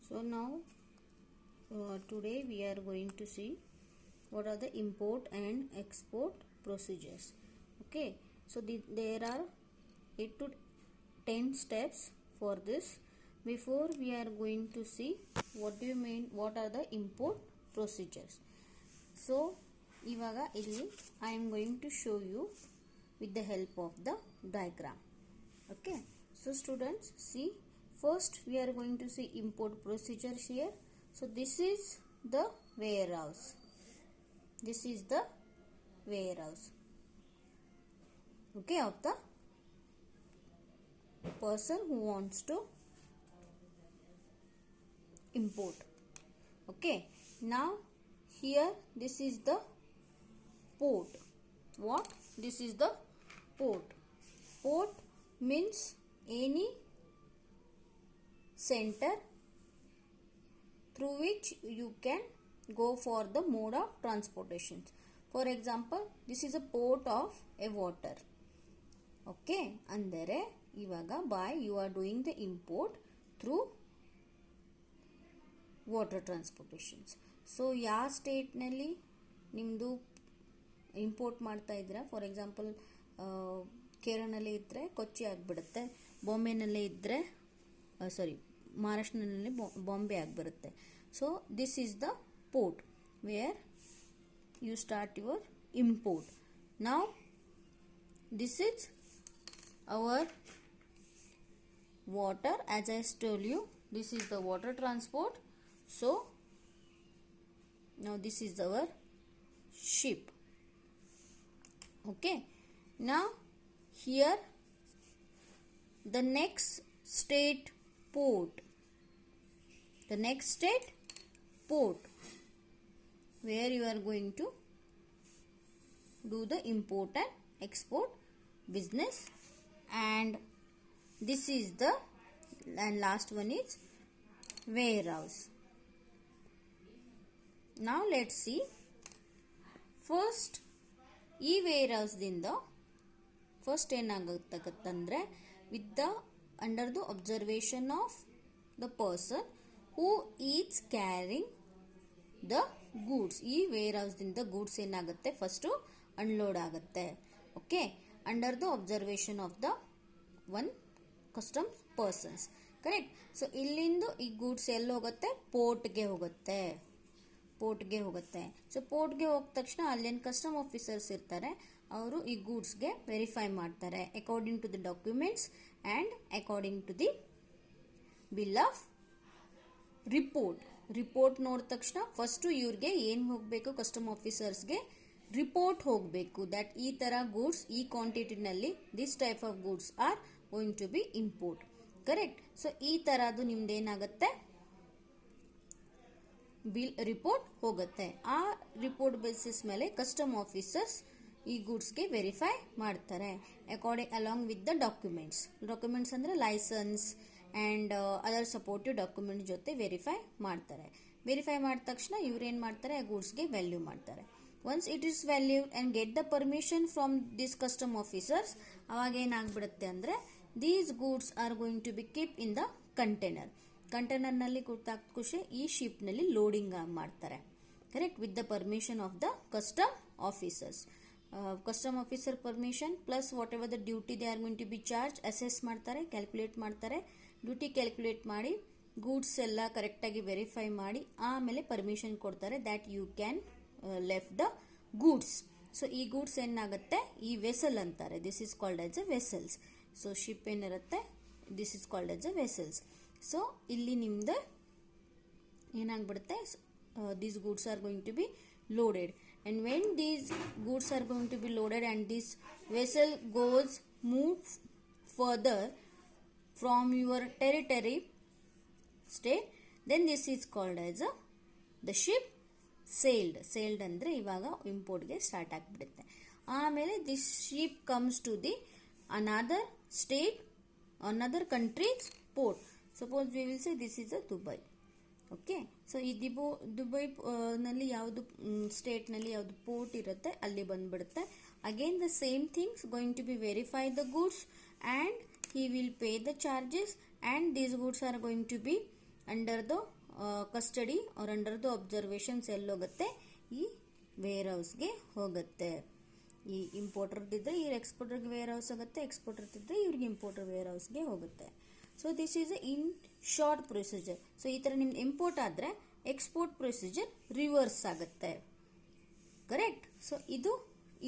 So now today we are going to see what are the import and export procedures. Okay, so there are 8 to 10 steps for this. Before we are going to see what do you mean, what are the import procedures. So ivaga illi I am going to show you with the help of the diagram. Okay, so students, see, first we are going to see import procedures here. So this is the warehouse. This is the warehouse, okay, of the person who wants to import. Okay, now here this is the port. What? This is the port. Port means any center through which you can go for the mode of transportation. For example, this is a port of a water. Okay, ಅಂದರೆ ಇವಾಗ by you are doing the import through water transportations. So ಯಾವ ಸ್ಟೇಟ್ನಲ್ಲಿ ನಿಮ್ಮದು import ಮಾಡ್ತಾ ಇದ್ದೀರಾ, for example ಕೇರಳನಲ್ಲಿ ಇದ್ದರೆ ಕೊಚ್ಚಿ ಆಗಿಬಿಡುತ್ತೆ, ಬಾಂಬೆನಲ್ಲೇ ಇದ್ದರೆ ಮಹಾರಾಷ್ಟ್ರನಲ್ಲಿ ಬಾಂಬೆ ಆಗಿಬಿಡುತ್ತೆ. So this is the port where you start your import. Now this is our water, as I told you, this is the water transport. So now this is our ship. Okay, now here the next state port, the next state port where you are going to do the import and export business, and this is the and last one is warehouse. Now let's see. First ಈ warehouse ದಿಂದ first ಏನಾಗುತ್ತಂದ್ರೆ with the under the observation of the person who is carrying the goods. ಈ warehouse ದಿಂದ goods ಏನಾಗುತ್ತೆ, first unload ಆಗುತ್ತೆ. Okay, under the observation of the one customs persons. Correct. So ಇಲ್ಲಿಂದ ಈ goods ಎಲ್ಲಿ ಹೋಗುತ್ತೆ, ಪೋರ್ಟ್ಗೆ ಹೋಗುತ್ತೆ. ಸೊ ಪೋರ್ಟ್ಗೆ ಹೋದ ತಕ್ಷಣ ಅಲ್ಲೇನು ಕಸ್ಟಮ್ ಆಫೀಸರ್ಸ್ ಇರ್ತಾರೆ, ಅವರು ಈ ಗೂಡ್ಸ್ಗೆ ವೆರಿಫೈ ಮಾಡ್ತಾರೆ according to the documents and according to the bill of report ನೋಡಿದ ತಕ್ಷಣ ಫಸ್ಟು ಇವ್ರಿಗೆ ಏನು ಹೋಗಬೇಕು, ಕಸ್ಟಮ್ ಆಫೀಸರ್ಸ್ಗೆ ರಿಪೋರ್ಟ್ ಹೋಗಬೇಕು ದಟ್ ಈ ಥರ ಗೂಡ್ಸ್ ಈ ಕ್ವಾಂಟಿಟಿನಲ್ಲಿ this type of goods are going to be import. Correct. So ಈ ಥರದ್ದು ನಿಮ್ದೇನಾಗುತ್ತೆ, ಬಿಲ್ ರಿಪೋರ್ಟ್ ಹೋಗುತ್ತೆ. ಆ ರಿಪೋರ್ಟ್ ಬೇಸಿಸ್ ಮೇಲೆ ಕಸ್ಟಮ್ ಆಫೀಸರ್ಸ್ ಈ ಗೂಡ್ಸ್ಗೆ ವೆರಿಫೈ ಮಾಡ್ತಾರೆ ಅಲಾಂಗ್ ವಿತ್ ದ ಡಾಕ್ಯುಮೆಂಟ್ಸ್ ಅಂದರೆ licence and other supportive documents ಜೊತೆ ವೆರಿಫೈ ಮಾಡ್ತಾರೆ. ವೆರಿಫೈ ಮಾಡಿದ ತಕ್ಷಣ ಇವ್ರೇನು ಮಾಡ್ತಾರೆ, ಆ ಗೂಡ್ಸ್ಗೆ ವ್ಯಾಲ್ಯೂ ಮಾಡ್ತಾರೆ. Once it is value and get the permission from this custom officers, ಅವಾಗ ಏನಾಗ್ಬಿಡುತ್ತೆ ಅಂದರೆ these goods are going to be keep in the ಕಂಟೈನರ್ನಲ್ಲಿ ಕೂತಾದ ಖುಷಿ ಈ ಶಿಪ್ನಲ್ಲಿ ಲೋಡಿಂಗ್ ಮಾಡ್ತಾರೆ. Correct. With the permission of the custom officers. Custom officer permission plus whatever the duty they are going to be charge assess ಮಾಡ್ತಾರೆ, calculate ಮಾಡ್ತಾರೆ. Duty calculate ಮಾಡಿ goods ಎಲ್ಲ ಕರೆಕ್ಟಾಗಿ ವೆರಿಫೈ ಮಾಡಿ ಆಮೇಲೆ ಪರ್ಮಿಷನ್ ಕೊಡ್ತಾರೆ that you can left the goods. So ಈ goods ಏನಾಗುತ್ತೆ, ಈ ವೆಸಲ್ ಅಂತಾರೆ. This is called as a vessels. So ship ಏನಿರುತ್ತೆ, this is called as a vessels. So ಇಲ್ಲಿ ನಿಮ್ದು ಏನಾಗ್ಬಿಡುತ್ತೆ, these goods are going to be loaded, and when these goods are going to be loaded and this vessel moves further from your territory state, then this is called as the ship sailed ಅಂದ್ರೆ ಇವಾಗ ಇಂಪೋರ್ಟ್ಗೆ start ಆಗಿಬಿಡುತ್ತೆ. ಆಮೇಲೆ this ship comes to the another state, another countries port. Suppose we will say this is a Dubai. Okay, so ಈ Dubai ನಲ್ಲಿ ಯಾವುದು ಸ್ಟೇಟ್ನಲ್ಲಿ ಯಾವುದು port ಇರುತ್ತೆ ಅಲ್ಲಿ ಬಂದ್ಬಿಡುತ್ತೆ. Again the same things going to be verify the goods and he will pay the charges and these goods are going to be under the custody R under the observations ಎಲ್ಲಿ ಹೋಗುತ್ತೆ, ಈ wear ಹೌಸ್ಗೆ ಹೋಗುತ್ತೆ. ಈ ಇಂಪೋರ್ಟರ್ದಿದ್ರೆ ಈ ಎಕ್ಸ್ಪೋರ್ಟರ್ಗೆ wear house ಆಗುತ್ತೆ, ಎಕ್ಸ್ಪೋರ್ಟರ್ದಿದ್ರೆ ಇವ್ರಿಗೆ importer wear ಹೌಸ್ಗೆ ಹೋಗುತ್ತೆ. So this is in short procedure. So ಈ ಥರ ನಿಮ್ದು ಇಂಪೋರ್ಟ್ ಆದರೆ ಎಕ್ಸ್ಪೋರ್ಟ್ ಪ್ರೊಸೀಜರ್ ರಿವರ್ಸ್ ಆಗುತ್ತೆ. ಕರೆಕ್ಟ್. ಸೊ ಇದು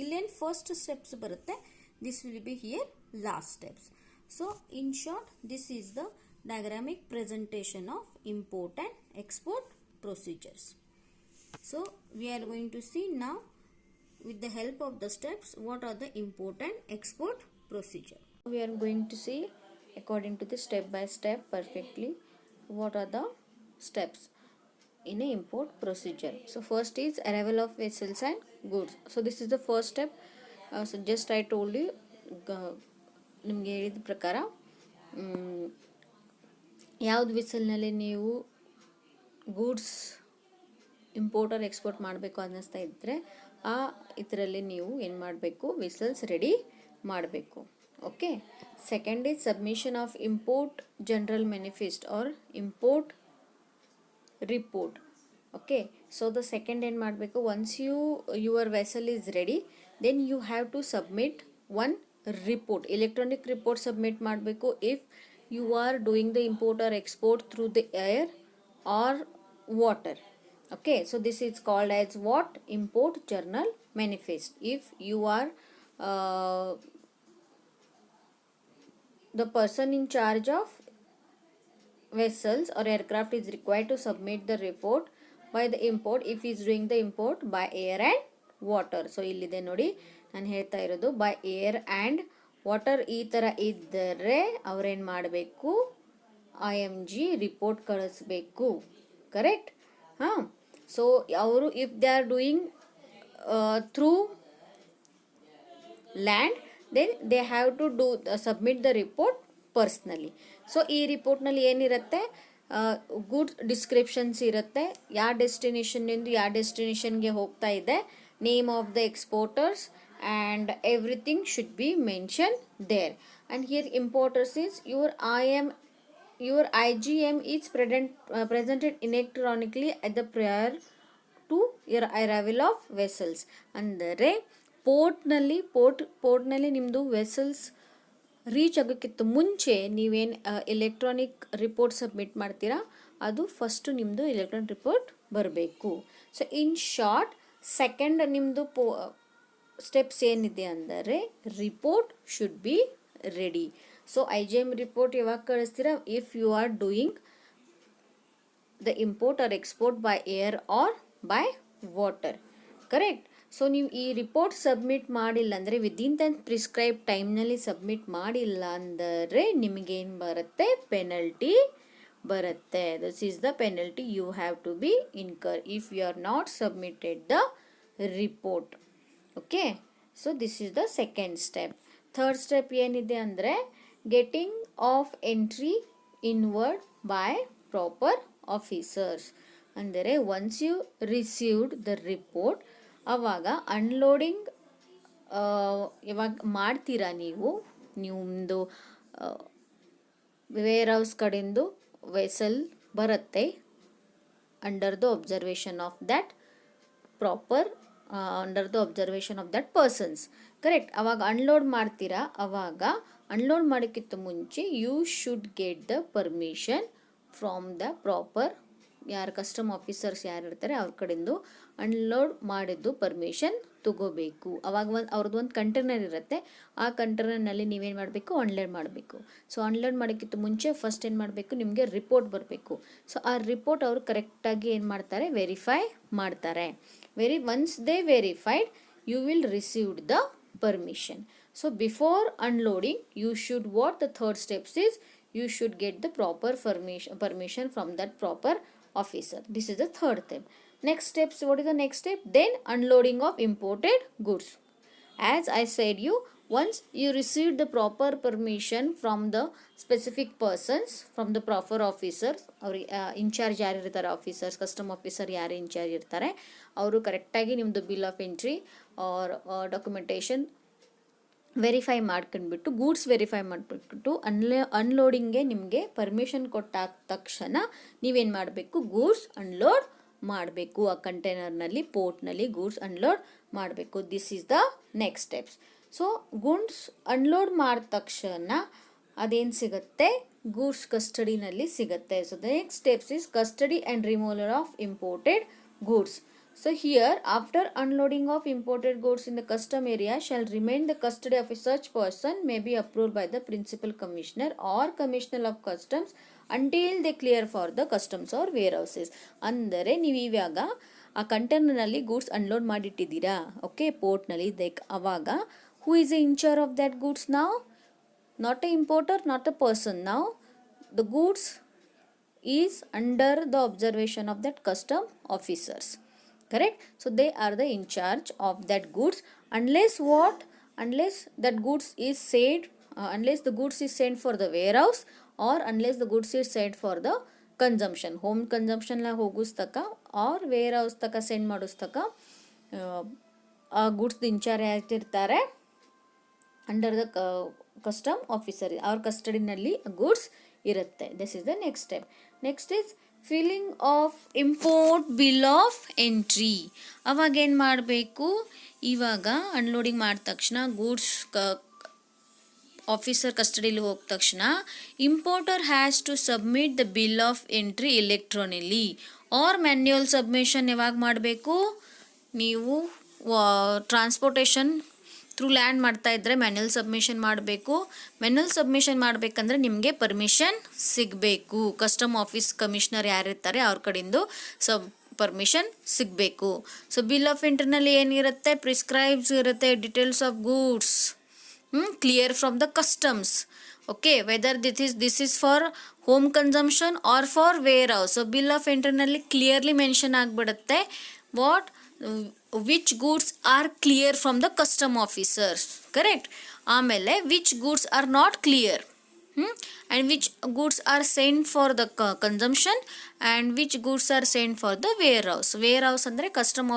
ಇಲ್ಲೇನು ಫಸ್ಟ್ ಸ್ಟೆಪ್ಸ್ ಬರುತ್ತೆ, this will be here last steps. So in short this is the diagrammatic presentation of import and export procedures. So we are going to see now with the help of the steps what are the import and export procedure. We are going to see according to the step by step perfectly what are the steps in a import procedure. So first is arrival of vessels and goods. So this is the first step. So just I told you ನಿಮಗೆ ಹೇಳಿದ ಪ್ರಕಾರ ಯಾವ್ದು ವಿಸಲ್ನಲ್ಲಿ ನೀವು goods import or export ಮಾಡಬೇಕು ಅನ್ನಿಸ್ತಾ ಇದ್ದರೆ ಇದರಲ್ಲಿ ನೀವು ಏನು ಮಾಡಬೇಕು, ವಿಸಲ್ಸ್ ರೆಡಿ ಮಾಡಬೇಕು. Okay. Second is submission of import general manifest or import report. Okay. So the second ಏನು ಮಾಡಬೇಕು, once your vessel is ready then you have to submit one report, electronic report submit ಮಾಡಬೇಕು. If you are doing the import or export through the air or water. Okay, so this is called as what? Import journal manifest. If you are the person in charge of vessels or aircraft is required to submit the report by the import if he is doing the import by air and water. So illide nodi ನಾನು ಹೇಳ್ತಾ ಇರೋದು by air and water ಈ ಥರ ಇದ್ದರೆ ಅವ್ರೇನು ಮಾಡಬೇಕು, IMG report ಕಳಿಸ್ಬೇಕು. Correct. ಹಾಂ. ಸೊ ಅವರು if they are doing through land then they have to do submit the report personally. So ಈ ರಿಪೋರ್ಟ್ನಲ್ಲಿ ಏನಿರುತ್ತೆ, ಗುಡ್ಸ್ ಡಿಸ್ಕ್ರಿಪ್ಷನ್ಸ್ ಇರುತ್ತೆ, ಯಾವ ಡೆಸ್ಟಿನೇಷನ್ನಿಂದ ಯಾವ ಡೆಸ್ಟಿನೇಷನ್ಗೆ ಹೋಗ್ತಾ ಇದೆ, name of the exporters and everything should be mentioned there. And here importers is your IGM is presented electronically at the prior to your arrival of vessels. ಅಂದರೆ ಪೋರ್ಟ್ನಲ್ಲಿ ನಿಮ್ಮದು ವೆಸಲ್ಸ್ ರೀಚ್ ಆಗೋಕ್ಕಿಂತ ಮುಂಚೆ ನೀವೇನು ಎಲೆಕ್ಟ್ರಾನಿಕ್ ರಿಪೋರ್ಟ್ ಸಬ್ಮಿಟ್ ಮಾಡ್ತೀರಾ ಅದು first ನಿಮ್ಮದು electronic report ಬರಬೇಕು. So in short second ನಿಮ್ಮದು ಸ್ಟೆಪ್ಸ್ ಏನಿದೆ ಅಂದರೆ report should be ready. So IGM report ಯಾವಾಗ ಕಳಿಸ್ತೀರಾ, if you are doing the import or export by air or by water. Correct. So ನೀವು ಈ ರಿಪೋರ್ಟ್ ಸಬ್ಮಿಟ್ ಮಾಡಿಲ್ಲ ಅಂದರೆ ವಿದಿನ್ ದ ಪ್ರಿಸ್ಕ್ರೈಬ್ ಟೈಮ್ನಲ್ಲಿ ಸಬ್ಮಿಟ್ ಮಾಡಿಲ್ಲ ಅಂದರೆ ನಿಮಗೇನು ಬರುತ್ತೆ, ಪೆನಲ್ಟಿ ಬರುತ್ತೆ. This is the penalty you have to be incur if you are not submitted the report. Okay. So this is the second step. Third step ಏನಿದೆ ಅಂದರೆ getting of entry inward by proper officers. ಅಂದರೆ once you received the report ಆವಾಗ unloading ಯಾವಾಗ ಮಾಡ್ತೀರಾ ನಿಮ್ಮದು warehouse ಕಡೆಯಿಂದ vessel ಬರುತ್ತೆ under the observation of that proper under the observation of that persons. Correct. ಅವಾಗ ಅನ್ಲೋಡ್ ಮಾಡ್ತೀರಾ, ಅವಾಗ ಅನ್ಲೋಡ್ ಮಾಡೋಕ್ಕಿಂತ ಮುಂಚೆ you should get the permission from the proper ಯಾರು ಕಸ್ಟಮ್ ಆಫೀಸರ್ಸ್ ಯಾರು ಇರ್ತಾರೆ ಅವ್ರ ಕಡೆಯಿಂದ ಅನ್ಲೋಡ್ ಮಾಡಿದ್ದು ಪರ್ಮಿಷನ್ ತಗೋಬೇಕು. ಅವಾಗ ಅವ್ರದ್ದು ಒಂದು ಕಂಟೈನರ್ ಇರುತ್ತೆ, ಆ ಕಂಟೈನರ್ನಲ್ಲಿ ನೀವೇನು ಮಾಡಬೇಕು, ಅನ್ಲೋಡ್ ಮಾಡಬೇಕು. ಸೊ ಅನ್ಲೋಡ್ ಮಾಡೋಕ್ಕಿಂತ ಮುಂಚೆ ಫಸ್ಟ್ ಏನು ಮಾಡಬೇಕು, ನಿಮಗೆ ರಿಪೋರ್ಟ್ ಬರಬೇಕು. ಸೊ ಆ ರಿಪೋರ್ಟ್ ಅವರು ಕರೆಕ್ಟಾಗಿ ಏನು ಮಾಡ್ತಾರೆ, ವೆರಿಫೈ ಮಾಡ್ತಾರೆ. once they verified you will receive the permission. So before unloading you should, what the third steps is, you should get the proper permission from that proper officer. This is the third step. Next steps, what is the next step? Then unloading of imported goods. As I said you, once you receive the proper permission from the specific persons, from the proper officers, ಅವ್ರು in charge ಯಾರು ಇರ್ತಾರೆ, officers custom officer ಯಾರು in charge ಇರ್ತಾರೆ ಅವರು ಕರೆಕ್ಟಾಗಿ ನಿಮ್ಮದು bill of entry or documentation verify ಮಾಡ್ಕೊಂಡ್ಬಿಟ್ಟು goods verify ಮಾಡಿಬಿಟ್ಟು ಅನ್ಲೋಡಿಂಗ್ಗೆ ನಿಮಗೆ ಪರ್ಮಿಷನ್ ಕೊಟ್ಟಾದ ತಕ್ಷಣ ನೀವೇನು ಮಾಡಬೇಕು, ಗೂಡ್ಸ್ ಅನ್ಲೋಡ್ ಮಾಡಬೇಕು. ಆ ಕಂಟೈನರ್ನಲ್ಲಿ, ಪೋರ್ಟ್ನಲ್ಲಿ ಗೂಡ್ಸ್ ಅನ್ಲೋಡ್ ಮಾಡಬೇಕು. This is the next steps. So goods unload ಮಾಡಿದ ತಕ್ಷಣ ಅದೇನು ಸಿಗುತ್ತೆ, ಗೂಡ್ಸ್ ಕಸ್ಟಡಿನಲ್ಲಿ ಸಿಗುತ್ತೆ. So the next steps is custody and removal of imported goods. So here, after unloading of imported goods in the custom area shall remain the custody of a such person may be approved by the principal commissioner or commissioner of customs until they clear for the customs or warehouses. ಅಂದರೆ ನೀವು ಇವಾಗ ಆ ಕಂಟೈನರ್ನಲ್ಲಿ goods unload ಮಾಡಿಟ್ಟಿದ್ದೀರಾ, okay, ಪೋರ್ಟ್ನಲ್ಲಿ. ಅವಾಗ who is a incharge of that goods ನಾವು? Not a importer, not a person. ನಾವು the goods is under the observation of that custom officers. Correct? So they are the in charge of that goods unless that goods is said, unless the goods is sent for the warehouse or unless the goods is sent for the consumption, home consumption la ಹೋಗಿಸ್ತಕ or warehouse ತಕ send ಮಾಡಿಸ್ತಕ ಆ goods incharge ಆಗಿರ್ತಾರೆ under the custom officer. ಅವ್ರ ಕಸ್ಟಡಿನಲ್ಲಿ goods ಇರುತ್ತೆ. This is the next step. Next is filling of import bill of entry. ಅವಾಗ ಏನು ಮಾಡಬೇಕು, ಇವಾಗ unloading ಮಾಡಿದ ತಕ್ಷಣ ಗೂಡ್ಸ್ ಆಫೀಸರ್ ಕಸ್ಟಡಿಲಿ ಹೋದ ತಕ್ಷಣ importer has to submit the bill of entry electronically or manual submission. ಯಾವಾಗ ಮಾಡಬೇಕು, ನೀವು ಟ್ರಾನ್ಸ್ಪೋರ್ಟೇಷನ್ ಥ್ರೂ ಲ್ಯಾಂಡ್ ಮಾಡ್ತಾ ಇದ್ದರೆ ಮ್ಯಾನ್ಯುಯಲ್ ಸಬ್ಮಿಷನ್ ಮಾಡಬೇಕು. ಮ್ಯಾನ್ಯುಯಲ್ ಸಬ್ಮಿಷನ್ ಮಾಡಬೇಕಂದ್ರೆ ನಿಮಗೆ ಪರ್ಮಿಷನ್ ಸಿಗಬೇಕು. ಕಸ್ಟಮ್ ಆಫೀಸ್ ಕಮಿಷನರ್ ಯಾರಿರ್ತಾರೆ ಅವ್ರ ಕಡೆಯಿಂದ ಪರ್ಮಿಷನ್ ಸಿಗಬೇಕು. ಸೊ ಬಿಲ್ ಆಫ್ ಎಂಟ್ರಿನಲ್ಲಿ ಏನಿರುತ್ತೆ, ಪ್ರಿಸ್ಕ್ರೈಬ್ಸ್ ಇರುತ್ತೆ, details of goods clear from the customs. Okay, whether this is for home consumption or for warehouse. So bill of ಎಂಟ್ರಿನಲ್ಲಿ ಕ್ಲಿಯರ್ಲಿ ಮೆನ್ಷನ್ ಆಗಿಬಿಡುತ್ತೆ what which goods are clear from the custom officers. Correct? ಆಮೇಲೆ which goods are not clear and which goods are sent for the consumption and which goods are sent for the warehouse. warehouse ಅಂದರೆ custom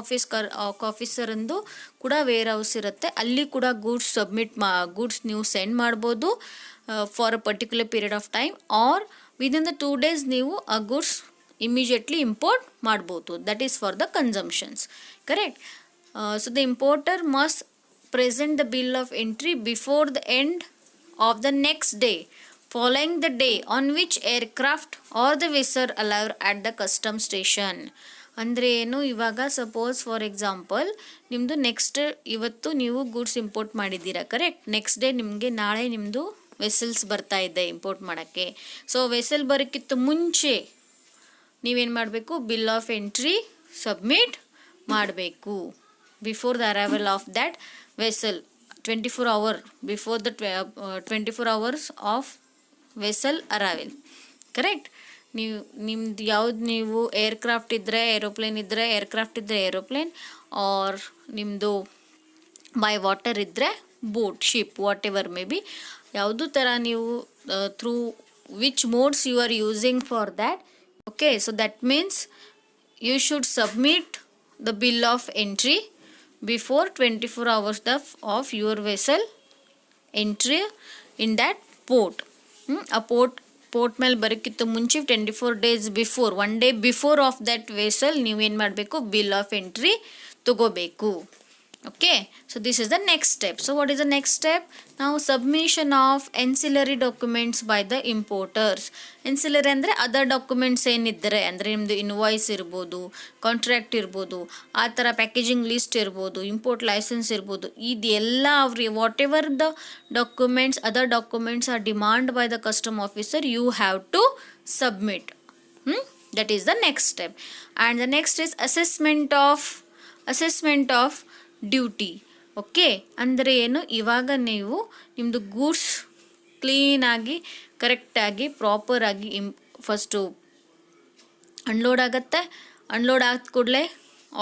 officer ಅಂದು ಕೂಡ warehouse ಇರುತ್ತೆ. ಅಲ್ಲಿ ಕೂಡ goods goods ನೀವು send ಮಾಡ್ಬೋದು for a particular period of time or within the 2 days ನೀವು ಆ ಗೂಡ್ಸ್ immediately import ಮಾಡ್ಬೋದು. That is for the consumptions. Correct? So the importer must present the bill of entry before the end of the next day following the day on which aircraft or the vessel alive at the custom station. ಅಂದರೆ ಏನು, ಇವಾಗ suppose for example ನಿಮ್ಮದು next ಇವತ್ತು ನೀವು goods import ಮಾಡಿದ್ದೀರಾ, correct? Next day ನಿಮಗೆ ನಾಳೆ ನಿಮ್ಮದು ವೆಸಲ್ಸ್ ಬರ್ತಾ ಇದೆ ಇಂಪೋರ್ಟ್ ಮಾಡೋಕ್ಕೆ. ಸೊ ವೆಸಲ್ ಬರೋಕ್ಕಿಂತ ಮುಂಚೆ ನೀವೇನು ಮಾಡಬೇಕು, ಬಿಲ್ ಆಫ್ ಎಂಟ್ರಿ ಸಬ್ಮಿಟ್ ಮಾಡಬೇಕು before the arrival of that vessel. 24 hours before the 24 hours of vessel arrival. Correct? ನಿಮ್ದು ಯಾವ್ದು, ನೀವು ಏರ್ಕ್ರಾಫ್ಟ್ ಇದ್ದರೆ ಏರೋಪ್ಲೇನ್ ಇದ್ದರೆ ಏರ್ಕ್ರಾಫ್ಟ್ ಇದ್ದರೆ ಏರೋಪ್ಲೇನ್ ಆರ್ ನಿಮ್ಮದು ಬೈ ವಾಟರ್ ಇದ್ದರೆ boat, ship, whatever may be, ಯಾವುದು ಥರ ನೀವು through which modes you are using for that. Okay, so that means you should submit the bill of entry before 24 hours of your vessel entry in that port. A port ಮೇಲೆ ಬರೋಕ್ಕಿಂತ ಮುಂಚೆ 24 days before, 1 day before of that vessel ನೀವೇನು ಮಾಡಬೇಕು, bill of entry ತಗೋಬೇಕು. Okay, so this is the next step. So what is the next step? Now submission of ancillary documents by the importers. Ancillary ಅಂದರೆ other documents ಏನಿದ್ದರೆ, ಅಂದರೆ ನಿಮ್ಮದು invoice ಇರ್ಬೋದು, contract ಇರ್ಬೋದು, ಆ ಥರ ಪ್ಯಾಕೇಜಿಂಗ್ ಲಿಸ್ಟ್ ಇರ್ಬೋದು, ಇಂಪೋರ್ಟ್ ಲೈಸೆನ್ಸ್ ಇರ್ಬೋದು, ಇದೆಲ್ಲ ಅವ್ರಿ whatever the documents, other documents are demand by the custom officer, you have to submit. That is the next step. And the next is assessment of duty. Okay, ಅಂದರೆ ಏನು, ಇವಾಗ ನೀವು ನಿಮ್ಮದು goods ಕ್ಲೀನಾಗಿ ಕರೆಕ್ಟಾಗಿ ಪ್ರಾಪರಾಗಿ ಫಸ್ಟು ಅನ್ಲೋಡ್ ಆಗುತ್ತೆ. Unload ಆದ ಕೂಡಲೇ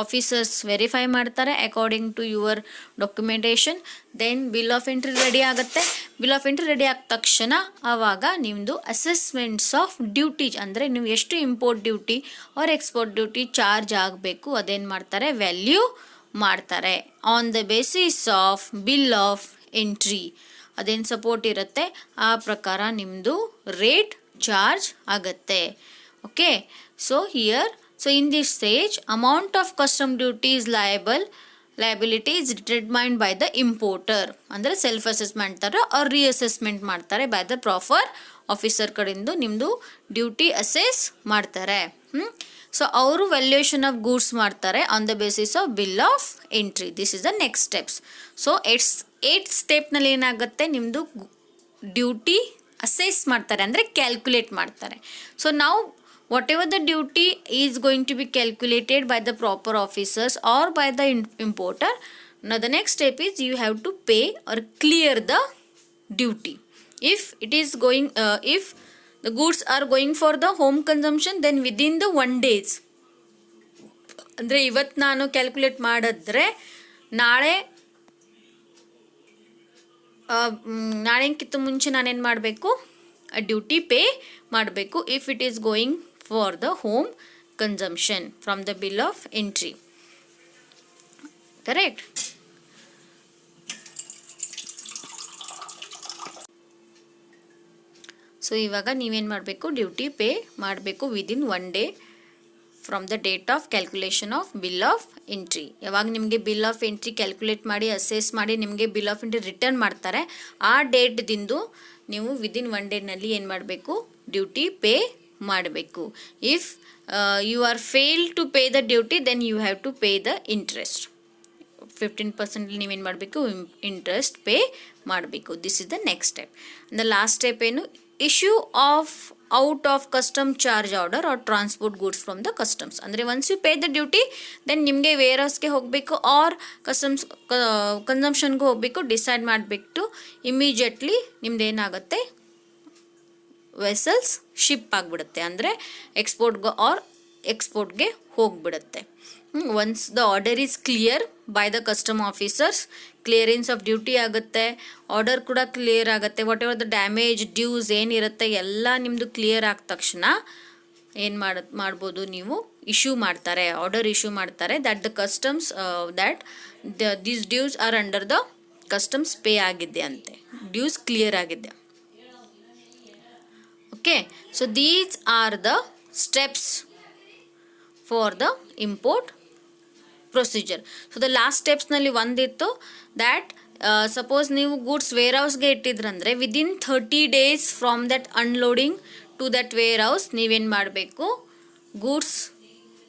ಆಫೀಸರ್ಸ್ ವೆರಿಫೈ ಮಾಡ್ತಾರೆ according to your documentation. Then bill of entry ready ಆಗುತ್ತೆ. ಬಿಲ್ ಆಫ್ ಎಂಟ್ರಿ ರೆಡಿ ಆದ ತಕ್ಷಣ ಆವಾಗ ನಿಮ್ಮದು ಅಸೆಸ್ಮೆಂಟ್ಸ್ ಆಫ್ ಡ್ಯೂಟೀಸ್, ಅಂದರೆ ನೀವು ಎಷ್ಟು import duty or export duty charge ಆಗಬೇಕು ಅದೇನು ಮಾಡ್ತಾರೆ, ವ್ಯಾಲ್ಯೂ ಮಾಡ್ತಾರೆ on the basis of bill of entry ಅದೇನು ಸಪೋರ್ಟ್ ಇರುತ್ತೆ ಆ ಪ್ರಕಾರ ನಿಮ್ಮದು ರೇಟ್ ಚಾರ್ಜ್ ಆಗುತ್ತೆ. Okay, so here so in this stage amount of custom duty is liability is determined by the importer. ಅಂದರೆ ಸೆಲ್ಫ್ ಅಸೆಸ್ ಮಾಡ್ತಾರೆ or reassessment ಮಾಡ್ತಾರೆ by the proper officer ಕಡೆಯಿಂದ ನಿಮ್ಮದು ಡ್ಯೂಟಿ ಅಸೆಸ್ ಮಾಡ್ತಾರೆ. ಸೊ ಅವರು valuation of goods ಮಾಡ್ತಾರೆ on the basis of bill of entry. This is the next steps. So eight ಸ್ಟೆಪ್ನಲ್ಲಿ ಏನಾಗುತ್ತೆ, ನಿಮ್ಮದು ಡ್ಯೂಟಿ ಅಸೆಸ್ ಮಾಡ್ತಾರೆ ಅಂದರೆ ಕ್ಯಾಲ್ಕುಲೇಟ್ ಮಾಡ್ತಾರೆ. ಸೊ ನಾವು whatever the duty is going to be calculated by the proper officers or by the importer. Now the next step is you have to pay or clear the duty. If it is going, if the goods are going for the home consumption, then within the 1 days, ಅಂದರೆ ಇವತ್ತು ನಾನು calculate ಮಾಡಿದ್ರೆ ನಾಳೆಕ್ಕಿಂತ ಮುಂಚೆ ನಾನೇನು ಮಾಡಬೇಕು, duty pay ಮಾಡಬೇಕು if it is going for the home consumption from the bill of entry. Correct. So ಇವಾಗ ನೀವೇನು ಮಾಡಬೇಕು, ಡ್ಯೂಟಿ ಪೇ ಮಾಡಬೇಕು within 1 day from the date of calculation of bill of entry. ಯಾವಾಗ ನಿಮಗೆ ಬಿಲ್ ಆಫ್ ಎಂಟ್ರಿ ಕ್ಯಾಲ್ಕುಲೇಟ್ ಮಾಡಿ assess ಮಾಡಿ ನಿಮಗೆ bill of entry return ಮಾಡ್ತಾರೆ, ಆ ಡೇಟ್ದಿಂದ ನೀವು ವಿದಿನ್ 1 ಡೇನಲ್ಲಿ ಏನು ಮಾಡಬೇಕು, ಡ್ಯೂಟಿ ಪೇ ಮಾಡಬೇಕು. If you are fail to pay the duty, then you have to pay the interest. 15% ನೀವೇನು ಮಾಡಬೇಕು, ಇಂಟ್ರೆಸ್ಟ್ ಪೇ ಮಾಡಬೇಕು. This is the next step. The last step ಏನು, issue of out of custom charge order or transport goods from the customs. ಅಂದರೆ once you pay the duty, then ನಿಮಗೆ ವೇರ್ ಹೌಸ್ಗೆ ಹೋಗಬೇಕು or customs ಕನ್ಸಂಪ್ಷನ್ಗೆ ಹೋಗಬೇಕು, decide ಮಾಡಿಬಿಟ್ಟು immediately ನಿಮ್ದು ಏನಾಗುತ್ತೆ, ವೆಸಲ್ಸ್ ಶಿಪ್ ಆಗಿಬಿಡುತ್ತೆ, ಅಂದರೆ ಎಕ್ಸ್ಪೋರ್ಟ್ಗೆ ಹೋಗಿಬಿಡುತ್ತೆ. Once the order is clear by the custom officers, clearance of duty ಆಗುತ್ತೆ, ಆರ್ಡರ್ ಕೂಡ ಕ್ಲಿಯರ್ ಆಗುತ್ತೆ, whatever the damage dues ಏನಿರುತ್ತೆ ಎಲ್ಲ ನಿಮ್ಮದು ಕ್ಲಿಯರ್ ಆದ ತಕ್ಷಣ ಏನು ಮಾಡ್ಬೋದು, ನೀವು ಇಶ್ಯೂ ಮಾಡ್ತಾರೆ, ಆರ್ಡರ್ ಇಶ್ಯೂ ಮಾಡ್ತಾರೆ that the customs that these dues are under the customs pay ಆಗಿದೆ ಅಂತೆ, ಡ್ಯೂಸ್ ಕ್ಲಿಯರ್ ಆಗಿದೆ. Okay, so these are the steps for the import procedure. So the last ಸ್ಟೆಪ್ಸ್ನಲ್ಲಿ ಒಂದಿತ್ತು ದ್ಯಾಟ್ ಸಪೋಸ್ ನೀವು goods ವೇರ್ ಹೌಸ್ಗೆ ಇಟ್ಟಿದ್ರಂದರೆ within 30 days from that unloading to that warehouse ನೀವೇನು ಮಾಡಬೇಕು, ಗೂಡ್ಸ್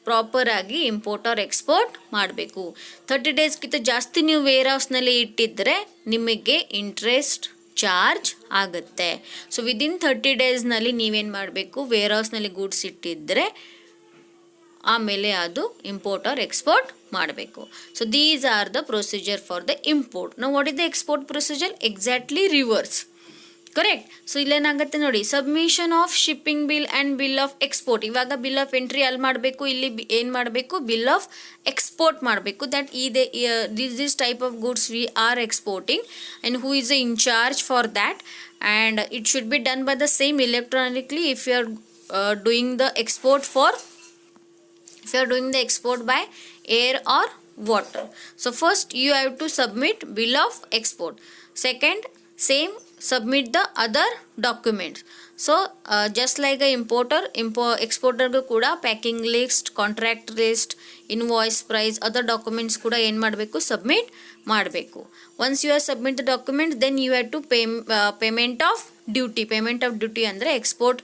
ಪ್ರಾಪರಾಗಿ ಇಂಪೋರ್ಟ್ ಆರ್ ಎಕ್ಸ್ಪೋರ್ಟ್ ಮಾಡಬೇಕು. 30 daysಗಿಂತ ಜಾಸ್ತಿ ನೀವು ವೇರ್ ಹೌಸ್ನಲ್ಲಿ ಇಟ್ಟಿದ್ದರೆ ನಿಮಗೆ ಇಂಟ್ರೆಸ್ಟ್ ಚಾರ್ಜ್ ಆಗುತ್ತೆ. ಸೊ ವಿದಿನ್ 30 daysನಲ್ಲಿ ನೀವೇನು ಮಾಡಬೇಕು, ವೇರ್ ಹೌಸ್ನಲ್ಲಿ ಗೂಡ್ಸ್ ಇಟ್ಟಿದ್ದರೆ ಆಮೇಲೆ ಅದು ಇಂಪೋರ್ಟ್ ಆರ್ ಎಕ್ಸ್ಪೋರ್ಟ್ ಮಾಡಬೇಕು. So these are the procedure for the import. ನಾವು what is the export procedure, exactly reverse. Correct. So ಇಲ್ಲೇನಾಗುತ್ತೆ ನೋಡಿ, submission of shipping bill and bill of export. ಇವಾಗ ಬಿಲ್ ಆಫ್ ಎಂಟ್ರಿ ಅಲ್ಲಿ ಮಾಡಬೇಕು, ಇಲ್ಲಿ ಏನು ಮಾಡಬೇಕು, ಬಿಲ್ ಆಫ್ ಎಕ್ಸ್ಪೋರ್ಟ್ ಮಾಡಬೇಕು. That this type of goods we are exporting and who is in charge for that, and it should be done by the same electronically if you are doing the export by air or water. So first you have to submit bill of export. Second, same submit the other documents. So just like a exporter ಗೂ ಕೂಡ packing list, contract list, invoice price, other documents ಕೂಡ ಏನು ಮಾಡಬೇಕು, submit ಮಾಡಬೇಕು. Once you have submit the document, then you have to payment of duty ಅಂದರೆ export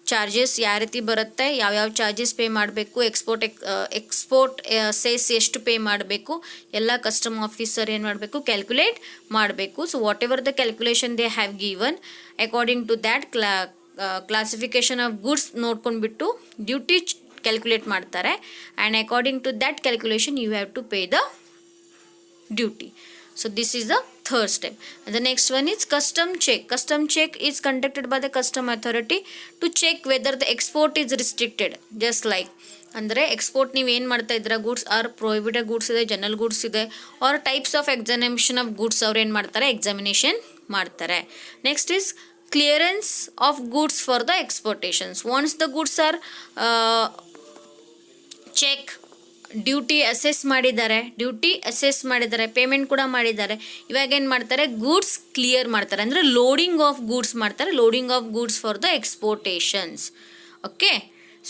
charges ಯಾವ ರೀತಿ ಬರುತ್ತೆ, ಯಾವ್ಯಾವ ಚಾರ್ಜಸ್ ಪೇ ಮಾಡಬೇಕು, ಎಕ್ಸ್ಪೋರ್ಟ್ ಸೇಸ್ ಎಷ್ಟು ಪೇ ಮಾಡಬೇಕು, ಎಲ್ಲ ಕಸ್ಟಮ್ ಆಫೀಸರ್ ಏನು ಮಾಡಬೇಕು, ಕ್ಯಾಲ್ಕುಲೇಟ್ ಮಾಡಬೇಕು. So whatever the calculation they have given according to that classification of goods ನೋಡ್ಕೊಂಡ್ಬಿಟ್ಟು ಡ್ಯೂಟಿ ಕ್ಯಾಲ್ಕುಲೇಟ್ ಮಾಡ್ತಾರೆ, and according to that calculation you have to pay the duty. So this is the third step. And the next one is custom check. Custom check is conducted by the custom authority to check whether the export is restricted. Just like ಅಂದರೆ export ನೀವು ಏನು ಮಾಡ್ತಾ ಇದ್ದೀರಾ, goods or prohibited goods ಇದೆ, general goods ಇದೆ, or types of examination of goods ಅವ್ರು ಏನು ಮಾಡ್ತಾರೆ, ಎಕ್ಸಾಮಿನೇಷನ್ ಮಾಡ್ತಾರೆ. Next is clearance of goods for the exportations. Once the goods are check duty assess ಮಾಡಿದ್ದಾರೆ, ಪೇಮೆಂಟ್ ಕೂಡ ಮಾಡಿದ್ದಾರೆ. ಇವಾಗ ಏನು ಮಾಡ್ತಾರೆ, ಗೂಡ್ಸ್ ಕ್ಲಿಯರ್ ಮಾಡ್ತಾರೆ, ಅಂದರೆ ಲೋಡಿಂಗ್ ಆಫ್ ಗೂಡ್ಸ್ ಮಾಡ್ತಾರೆ, loading of goods for the exportations. Okay,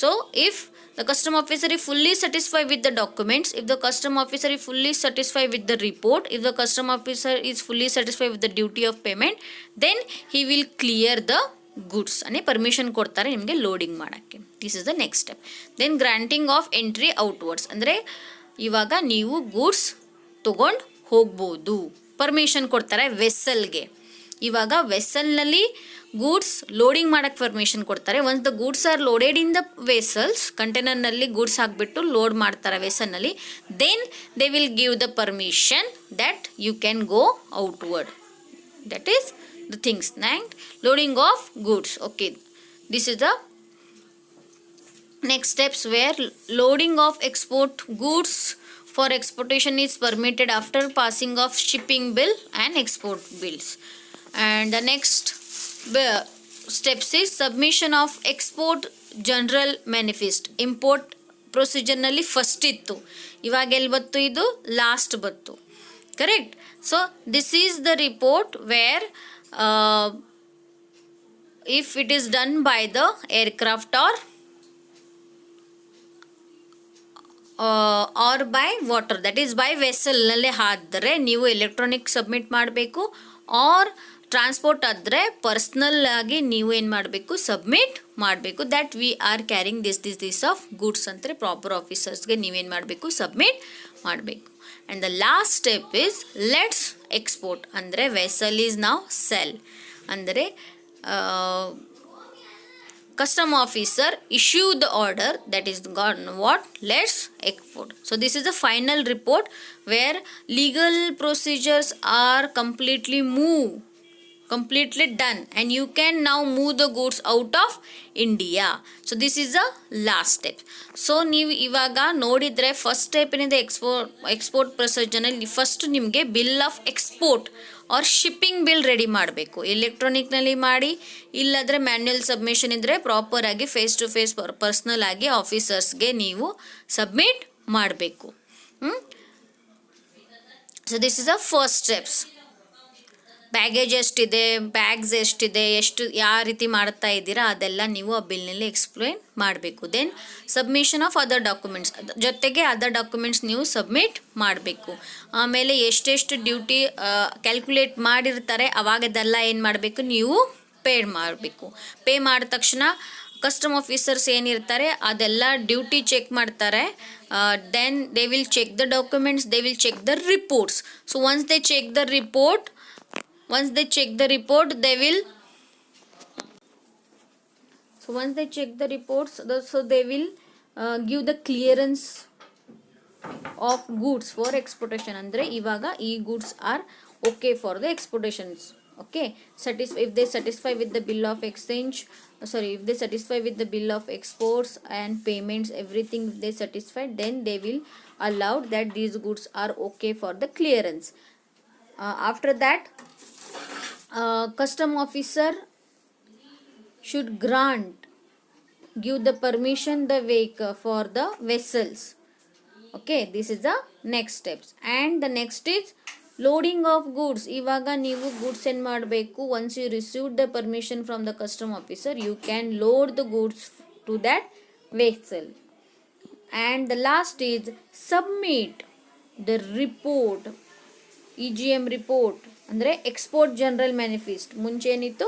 so if the custom officer is fully satisfied with the documents, if the custom officer is fully satisfied with the report, if the custom officer is fully satisfied with the duty of payment, then he will clear the goods ಅನೇ permission ಕೊಡ್ತಾರೆ ನಿಮಗೆ loading ಮಾಡೋಕ್ಕೆ. This is the next step. Then granting of entry outwards, ಅಂದರೆ ಇವಾಗ ನೀವು goods ತೊಗೊಂಡು ಹೋಗ್ಬೋದು, permission ಕೊಡ್ತಾರೆ ವೆಸಲ್ಗೆ. ಇವಾಗ ವೆಸಲ್ನಲ್ಲಿ ಗೂಡ್ಸ್ ಲೋಡಿಂಗ್ ಮಾಡೋಕ್ಕೆ ಪರ್ಮಿಷನ್ ಕೊಡ್ತಾರೆ. Once the goods are loaded in the vessels, ಕಂಟೈನರ್ನಲ್ಲಿ ಗೂಡ್ಸ್ ಹಾಕಿಬಿಟ್ಟು ಲೋಡ್ ಮಾಡ್ತಾರೆ ವೆಸಲ್ನಲ್ಲಿ, then they will give the permission that you can go outward. That is the things and loading of goods. Okay, this is the next steps where loading of export goods for exportation is permitted after passing of shipping bill and export bills. And the next steps is submission of export general manifest. Import procedure ನಲ್ಲಿ first ಇತ್ತು, ಇವಾಗ ಎಲ್ಲಿ ಬತ್ತು, ಇದು last ಬತ್ತು, correct. So this is the report where if it is done by the aircraft or by water, that is by ವೆಸಲ್ನಲ್ಲೇ ಆದರೆ ನೀವು ಎಲೆಕ್ಟ್ರಾನಿಕ್ ಸಬ್ಮಿಟ್ ಮಾಡಬೇಕು, ಆರ್ ಟ್ರಾನ್ಸ್ಪೋರ್ಟ್ ಆದರೆ ಪರ್ಸ್ನಲ್ ಆಗಿ ನೀವು ಏನು ಮಾಡಬೇಕು, ಸಬ್ಮಿಟ್ ಮಾಡಬೇಕು. That we are carrying this of goods ಅಂತಾರೆ ಪ್ರಾಪರ್ ಆಫೀಸರ್ಸ್ಗೆ ನೀವೇನು ಮಾಡಬೇಕು, ಸಬ್ಮಿಟ್ ಮಾಡಬೇಕು. And the last step is let's export, ಅಂದರೆ ವೆಸಲ್ ಈಸ್ ನಾವ್ ಸೆಲ್, ಅಂದರೆ custom officer issue the order, that is gone what, let's export. So this is the final report where legal procedures are completely done and you can now move the goods out of India. So this is the last step. So ನೀವು ಇವಾಗ ನೋಡಿದರೆ first step ಏನಿದೆ export ಪ್ರೊಸೀಜರ್ನಲ್ಲಿ first ನಿಮಗೆ bill of export or shipping bill ready ಮಾಡಬೇಕು. ಎಲೆಕ್ಟ್ರಾನಿಕ್ನಲ್ಲಿ ಮಾಡಿ, ಇಲ್ಲಾದರೆ ಮ್ಯಾನ್ಯುಯಲ್ ಸಬ್ಮಿಷನ್ ಇದ್ದರೆ ಪ್ರಾಪರಾಗಿ ಫೇಸ್ ಟು ಫೇಸ್ ಪರ್ಸ್ನಲ್ ಆಗಿ ಆಫೀಸರ್ಸ್ಗೆ ನೀವು ಸಬ್ಮಿಟ್ ಮಾಡಬೇಕು. So this is the first steps. Baggage ಎಷ್ಟಿದೆ, ಬ್ಯಾಗ್ಸ್ ಎಷ್ಟಿದೆ, ಯಾವ ರೀತಿ ಮಾಡ್ತಾ ಇದ್ದೀರಾ ಅದೆಲ್ಲ ನೀವು ಆ ಬಿಲ್ನಲ್ಲಿ ಎಕ್ಸ್ಪ್ಲೇನ್ ಮಾಡಬೇಕು. Then submission of other documents, ಜೊತೆಗೆ ಅದರ್ ಡಾಕ್ಯುಮೆಂಟ್ಸ್ ನೀವು ಸಬ್ಮಿಟ್ ಮಾಡಬೇಕು. ಆಮೇಲೆ ಎಷ್ಟೆಷ್ಟು ಡ್ಯೂಟಿ ಕ್ಯಾಲ್ಕುಲೇಟ್ ಮಾಡಿರ್ತಾರೆ ಅವಾಗದೆಲ್ಲ ಏನು ಮಾಡಬೇಕು, ನೀವು ಪೇ ಮಾಡಬೇಕು. ಪೇ ಮಾಡಿದ ತಕ್ಷಣ ಕಸ್ಟಮ್ ಆಫೀಸರ್ಸ್ ಏನಿರ್ತಾರೆ ಅದೆಲ್ಲ ಡ್ಯೂಟಿ ಚೆಕ್ ಮಾಡ್ತಾರೆ. Then they will check the documents, they will check the reports. So once they check the report, they will give the clearance of goods for exportation. ಅಂದರೆ ಇವಾಗ ಈ goods are okay for the exportations. Okay, if they satisfy with the bill of exchange, if they satisfy with the bill of exports and payments, everything if they satisfy, then they will allow that these goods are okay for the clearance. After that, custom officer should give the permission the vehicle for the vessels. Okay, this is the next steps. And the next is loading of goods. ಇವಾಗ ನೀವು goods send ಮಾಡಬೇಕು. once you received the permission from the custom officer, you can load the goods to that vessel. And the last is submit the report, EGM report, ಅಂದರೆ export general manifest. ಮುಂಚೆ ಏನಿತ್ತು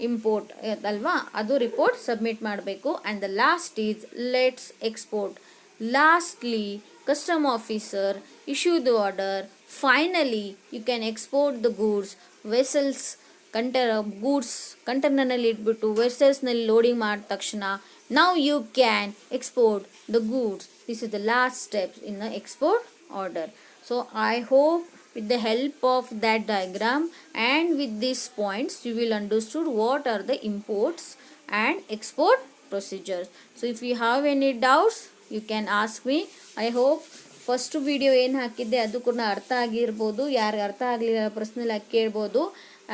import ಅಲ್ವಾ, ಅದು report submit ಮಾಡಬೇಕು. And the last is let's export. Lastly custom officer issue the order. Finally you can export the goods. Vessels goods ಕಂಟೈನರ್ನಲ್ಲಿ ಇಟ್ಬಿಟ್ಟು ವೆಸಲ್ಸ್ನಲ್ಲಿ loading ಮಾಡಿದ ತಕ್ಷಣ ನಾವು you can export the goods. This is the last steps in the export order. So I hope with the help of that diagram and with these points you will understood what are the imports and export procedures. So if you have any doubts you can ask me. I hope first video ಏನು ಹಾಕಿದ್ದೆ ಅದು ಕೂಡ ಅರ್ಥ ಆಗಿರ್ಬೋದು. ಯಾರಿಗೆ ಅರ್ಥ ಆಗಲಿಲ್ಲ personal ಆಗಿ ಕೇಳ್ಬೋದು.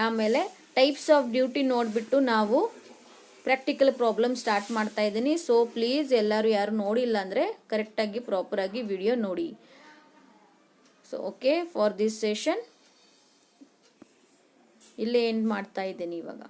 ಆಮೇಲೆ ಟೈಪ್ಸ್ ಆಫ್ ಡ್ಯೂಟಿ ನೋಡಿಬಿಟ್ಟು ನಾವು ಪ್ರಾಕ್ಟಿಕಲ್ ಪ್ರಾಬ್ಲಮ್ ಸ್ಟಾರ್ಟ್ ಮಾಡ್ತಾ ಇದ್ದೀನಿ. ಸೊ ಪ್ಲೀಸ್ ಎಲ್ಲರೂ ಯಾರು ನೋಡಿಲ್ಲ ಅಂದರೆ ಕರೆಕ್ಟಾಗಿ ಪ್ರಾಪರಾಗಿ ವಿಡಿಯೋ ನೋಡಿ. So okay, for this session ಇಲ್ಲೇ ಎಂಡ್ ಮಾಡ್ತಾ ಇದ್ದೀನಿ ಇವಾಗ.